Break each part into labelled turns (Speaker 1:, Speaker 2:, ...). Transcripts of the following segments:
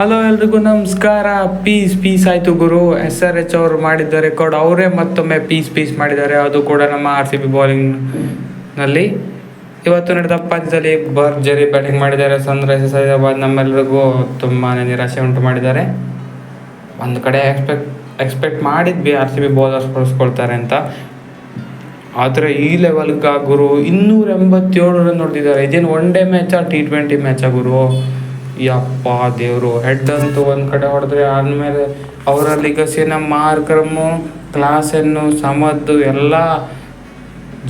Speaker 1: Hello ಎಲ್ರಿಗೂ ನಮಸ್ಕಾರ. Piece ಆಯಿತು ಗುರು. SRH ಅವರು ಮಾಡಿದ್ದ ರೆಕಾರ್ಡ್ ಅವರೇ ಮತ್ತೊಮ್ಮೆ ಪೀಸ್ ಮಾಡಿದ್ದಾರೆ. ಅದು ಕೂಡ ನಮ್ಮ RCB ಬೌಲಿಂಗ್ನಲ್ಲಿ ಇವತ್ತು ನಡೆದ ಪಂದ್ಯದಲ್ಲಿ ಭರ್ಜರಿ ಬ್ಯಾಟಿಂಗ್ ಮಾಡಿದ್ದಾರೆ ಸನ್ರೈಸರ್ಸ್ ಹೈದರಾಬಾದ್. ನಮ್ಮೆಲ್ಲರಿಗೂ ತುಂಬಾ ನಿರಾಶೆ ಉಂಟು ಮಾಡಿದ್ದಾರೆ. ಒಂದು ಕಡೆ ಎಕ್ಸ್ಪೆಕ್ಟ್ ಮಾಡಿದ್ವಿ RCB ಬೌಲರ್ಸ್ ಕೊಡಿಸ್ಕೊಳ್ತಾರೆ ಅಂತ. ಆದರೆ ಈ ಲೆವೆಲ್ಗೆ ಗುರು 287 ರನ್ ಹೊಡೆದಿದ್ದಾರೆ. ಇದೇನು ಒನ್ ಡೇ ಮ್ಯಾಚಾ T20 ಮ್ಯಾಚಾ ಗುರು? ಯಪ್ಪ ದೇವರು. ಹೆಡ್ ಅಂತೂ ಒಂದು ಕಡೆ ಹೊಡೆದ್ರೆ ಆದಮೇಲೆ ಅವರ ಲಿಗಸಿನ ಮಾರ್ಕರಮ್ಮು, ಕ್ಲಾಸನ್ನು, ಸಮದ್ದು ಎಲ್ಲ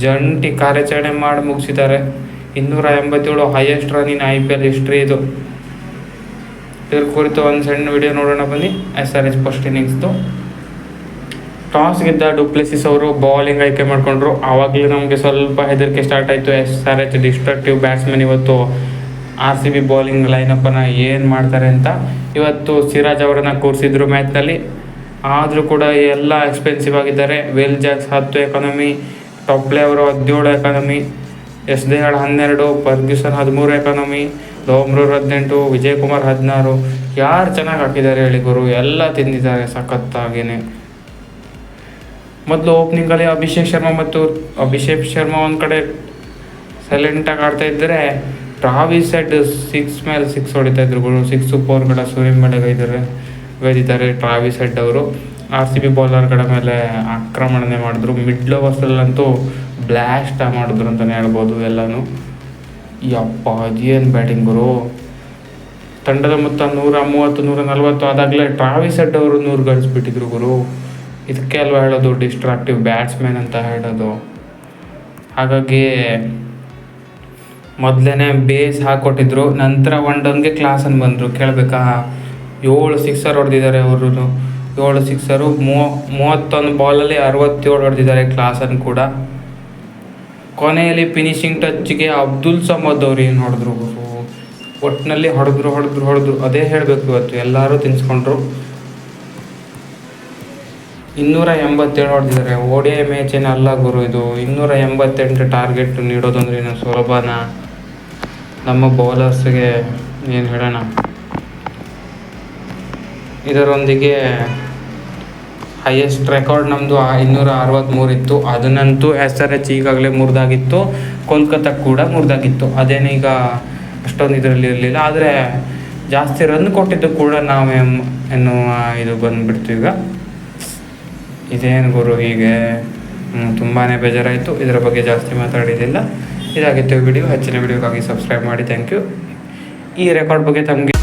Speaker 1: ಜಂಟಿ ಕಾರ್ಯಾಚರಣೆ ಮಾಡಿ ಮುಗಿಸಿದ್ದಾರೆ. 287 ಹೈಯೆಸ್ಟ್ ರನ್ನಿನ IPL ಹಿಸ್ಟ್ರಿ ಇದು. ಇದ್ರ ಕುರಿತು ಒಂದು ಸಣ್ಣ ವಿಡಿಯೋ ನೋಡೋಣ ಬನ್ನಿ. SRH ಫಸ್ಟ್ ಇನ್ನಿಂಗ್ಸ್ದು ಟಾಸ್ ಗೆದ್ದ ಡುಪ್ಲೆಸಿಸ್ ಅವರು ಬೌಲಿಂಗ್ ಆಯ್ಕೆ ಮಾಡಿಕೊಂಡ್ರು. ಆವಾಗಲೇ ನಮಗೆ ಸ್ವಲ್ಪ ಹೆದರಿಕೆ ಸ್ಟಾರ್ಟ್ ಆಯಿತು. SRH ಡಿಸ್ಟ್ರಕ್ಟಿವ್ ಬ್ಯಾಟ್ಸ್ಮನ್ ಇವತ್ತು RCB ಬೌಲಿಂಗ್ ಲೈನಪ್ಪನ್ನು ಏನು ಮಾಡ್ತಾರೆ ಅಂತ. ಇವತ್ತು ಸಿರಾಜ್ ಅವರನ್ನು ಕೂರಿಸಿದ್ರು ಮ್ಯಾಚ್ನಲ್ಲಿ. ಆದರೂ ಕೂಡ ಎಲ್ಲ ಎಕ್ಸ್ಪೆನ್ಸಿವ್ ಆಗಿದ್ದಾರೆ. ವೆಲ್ ಜಾಕ್ಸ್ 10 ಎಕಾನಮಿ, ಟೊಪ್ಲೆ ಅವರು 17 ಎಕಾನಮಿ, ಎಸ್ ದಯಾಳ್ 12, ಫರ್ಗ್ಯೂಸನ್ 13 ಎಕಾನಮಿ, ಲೋಮ್ರೂರ್ 18, ವಿಜಯ್ ಕುಮಾರ್ 16. ಯಾರು ಚೆನ್ನಾಗಿ ಹಾಕಿದ್ದಾರೆ ಹೇಳಿ ಗುರು? ಎಲ್ಲ ತಿಂದಿದ್ದಾರೆ ಸಖತ್ತಾಗಿಯೇ. ಮೊದಲು ಓಪನಿಂಗಲ್ಲಿ ಅಭಿಷೇಕ್ ಶರ್ಮಾ ಒಂದು ಕಡೆ ಸೈಲೆಂಟಾಗಿ ಆಡ್ತಾ ಇದ್ದರೆ, ಟ್ರಾವಿಸ್ ಹೆಡ್ 6 ಮೇಲೆ 6 ಹೊಡಿತಾ ಇದ್ರು ಗುರು. 6 4 ಸೂರ್ಯನ ಗೈದಿದ್ದಾರೆ ಟ್ರಾವಿಸ್ ಹೆಡ್ ಅವರು. RCB ಬೌಲರ್ಗಳ ಮೇಲೆ ಆಕ್ರಮಣೆ ಮಾಡಿದ್ರು. ಮಿಡ್ಲ್ ಓವರ್ಸಲ್ಲಂತೂ ಬ್ಲಾಸ್ಟ್ ಮಾಡಿದ್ರು ಅಂತಲೇ ಹೇಳ್ಬೋದು ಎಲ್ಲನೂ. ಯಪ್ಪ ಅದೇನು ಬ್ಯಾಟಿಂಗ್ ಗುರು. ತಂಡದ ಮೊತ್ತ 130 140 ಆದಾಗಲೇ ಟ್ರಾವಿಸ್ ಹೆಡ್ ಅವರು 100 ಗಳಿಸ್ಬಿಟ್ಟಿದ್ರು ಗುರು. ಇದಕ್ಕೆ ಅಲ್ವಾ ಹೇಳೋದು ಡಿಸ್ಟ್ರಾಕ್ಟಿವ್ ಬ್ಯಾಟ್ಸ್ಮನ್ ಅಂತ ಹೇಳೋದು. ಹಾಗಾಗಿ ಮೊದಲೇ ಬೇಸ್ ಹಾಕ್ಕೊಟ್ಟಿದ್ರು. ನಂತರ ಒನ್ ಡೌನ್ಗೆ ಕ್ಲಾಸನ್ನು ಬಂದರು. ಕೇಳಬೇಕಾ? 7 ಸಿಕ್ಸರ್ ಹೊಡೆದಿದ್ದಾರೆ ಅವರು. 7 ಸಿಕ್ಸರು, 31 ಬಾಲಲ್ಲಿ 67 ಹೊಡೆದಿದ್ದಾರೆ ಕ್ಲಾಸನ್ನು ಕೂಡ. ಕೊನೆಯಲ್ಲಿ ಫಿನಿಶಿಂಗ್ ಟಚ್ಗೆ ಅಬ್ದುಲ್ ಸಮದ್ ಅವ್ರು ಏನು ಹೊಡೆದ್ರು ಗುರು. ಒಟ್ಟಿನಲ್ಲಿ ಹೊಡೆದ್ರು. ಅದೇ ಹೇಳಬೇಕು. ಇವತ್ತು ಎಲ್ಲರೂ ತಿನ್ಸ್ಕೊಂಡ್ರು. 287 ಹೊಡೆದಿದ್ದಾರೆ. ODI ಮ್ಯಾಚ್ ಏನಲ್ಲ ಗುರು ಇದು. 288 ಟಾರ್ಗೆಟ್ ನೀಡೋದಂದ್ರೆ ಏನು ಸುಲಭನಾ? ನಮ್ಮ ಬೌಲರ್ಸ್ಗೆ ಏನು ಹೇಳೋಣ. ಇದರೊಂದಿಗೆ ಹೈಯೆಸ್ಟ್ ರೆಕಾರ್ಡ್ ನಮ್ಮದು 263 ಇತ್ತು. ಅದನ್ನಂತೂ SRH ಈಗಾಗಲೇ ಮುರಿದಾಗಿತ್ತು. ಕೋಲ್ಕತ್ತಾ ಕೂಡ ಮುರಿದಾಗಿತ್ತು. ಅದೇನೀಗ ಅಷ್ಟೊಂದು ಇದರಲ್ಲಿ ಇರಲಿಲ್ಲ. ಆದರೆ ಜಾಸ್ತಿ ರನ್ ಕೊಟ್ಟಿದ್ದು ಕೂಡ ನಾವು ಎನ್ನುವ ಇದು ಬಂದುಬಿಡ್ತು ಈಗ. ಇದೇನು ಗುರು ಹೀಗೆ? ತುಂಬಾ ಬೇಜಾರಾಯಿತು. ಇದರ ಬಗ್ಗೆ ಜಾಸ್ತಿ ಮಾತಾಡಿದ್ದಿಲ್ಲ. ಇದಾಗಿತ್ತು ವಿಡಿಯೋ. ಹೆಚ್ಚಿನ ವಿಡಿಯೋಗಾಗಿ ಸಬ್ಸ್ಕ್ರೈಬ್ ಮಾಡಿ. Thank you. ಈ ರೆಕಾರ್ಡ್ ಬಗ್ಗೆ ತಮಗೆ